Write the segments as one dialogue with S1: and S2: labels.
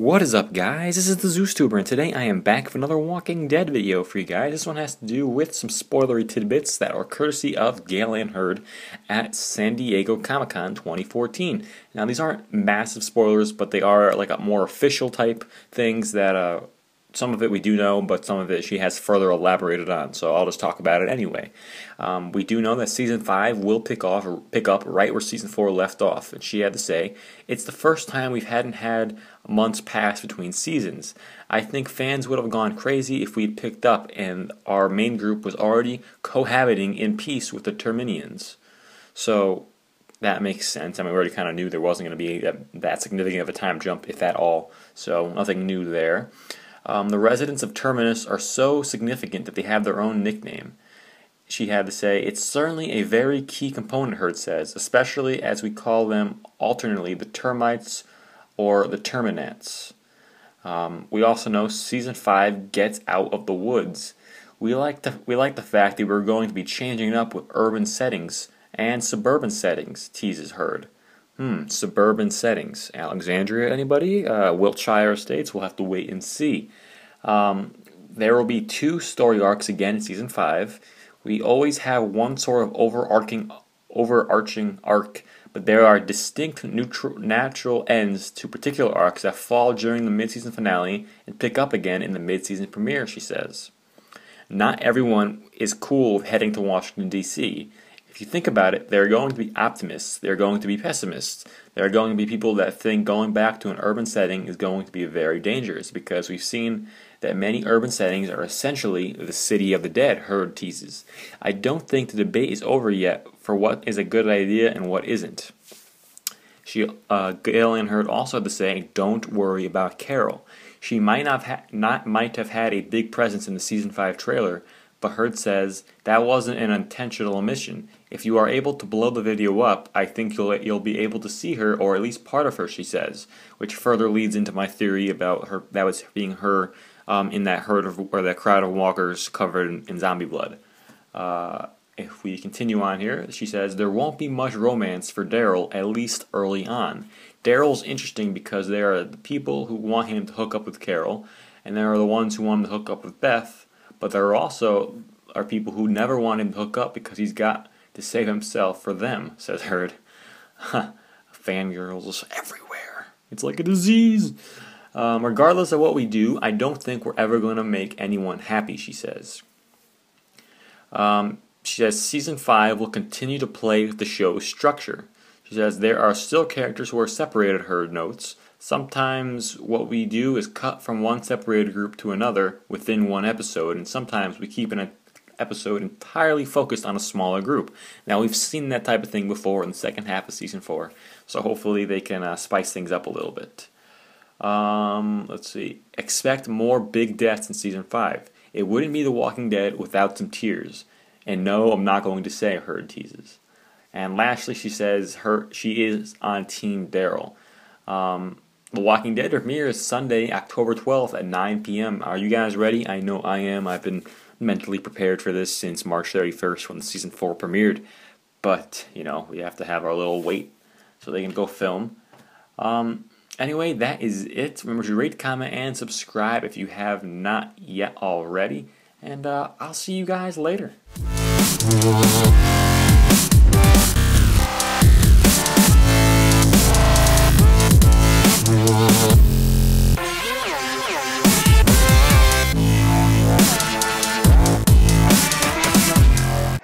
S1: What is up, guys? This is the ZeusTuber, and today I am back with another Walking Dead video for you guys. This one has to do with some spoilery tidbits that are courtesy of Gale and Hurd at San Diego Comic-Con 2014. Now, these aren't massive spoilers, but they are like a more official type things that some of it we do know, but some of it she has further elaborated on, so I'll just talk about it anyway. We do know that Season 5 will pick up right where Season 4 left off, and she had to say, it's the first time we hadn't had months pass between seasons. I think fans would have gone crazy if we'd picked up and our main group was already cohabiting in peace with the Terminians. So that makes sense. I mean, we already kind of knew there wasn't going to be that significant of a time jump, if at all, so nothing new there. The residents of Terminus are so significant that they have their own nickname. She had to say, it's certainly a very key component, Hurd says, especially as we call them alternately the Termites or the Terminats. We also know Season 5 gets out of the woods. We like the fact that we're going to be changing it up with urban settings and suburban settings, teases Hurd. Suburban settings. Alexandria, anybody? Wiltshire Estates? We'll have to wait and see. There will be 2 story arcs again in Season 5. We always have one sort of overarching arc, but there are distinct natural ends to particular arcs that fall during the mid-season finale and pick up again in the mid-season premiere, she says. Not everyone is cool with heading to Washington, D.C. If you think about it, there are going to be optimists, there are going to be pessimists, there are going to be people that think going back to an urban setting is going to be very dangerous, because we've seen that many urban settings are essentially the city of the dead, Hurd teases. I don't think the debate is over yet for what is a good idea and what isn't. Gale and Hurd also had to say, don't worry about Carol. She might have had a big presence in the Season 5 trailer, but Hurd says that wasn't an intentional omission. If you are able to blow the video up, I think you'll be able to see her, or at least part of her, she says, which further leads into my theory about her that was being her in that that crowd of walkers covered in zombie blood. If we continue on here, she says there won't be much romance for Daryl, at least early on. Daryl's interesting because there are the people who want him to hook up with Carol, and there are the ones who want him to hook up with Beth. But there are also people who never want him to hook up because he's got to save himself for them, says Hurd. Fangirls everywhere. It's like a disease. Regardless of what we do, I don't think we're ever going to make anyone happy, she says. She says Season 5 will continue to play with the show's structure. She says there are still characters who are separated, Hurd notes. Sometimes what we do is cut from one separated group to another within one episode, and sometimes we keep an episode entirely focused on a smaller group. Now, we've seen that type of thing before in the second half of Season 4, so hopefully they can spice things up a little bit. Let's see. Expect more big deaths in Season 5. It wouldn't be The Walking Dead without some tears. And no, I'm not going to say, Hurd teases. And lastly, she says she is on Team Daryl. The Walking Dead premieres Sunday, October 12th at 9 p.m. Are you guys ready? I know I am. I've been mentally prepared for this since March 31st when Season 4 premiered. But, you know, we have to have our little wait so they can go film. Anyway, that is it. Remember to rate, comment, and subscribe if you have not yet already. And I'll see you guys later.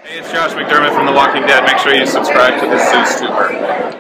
S2: Hey, it's Josh McDermott from The Walking Dead. Make sure you subscribe to the ZeusTuber.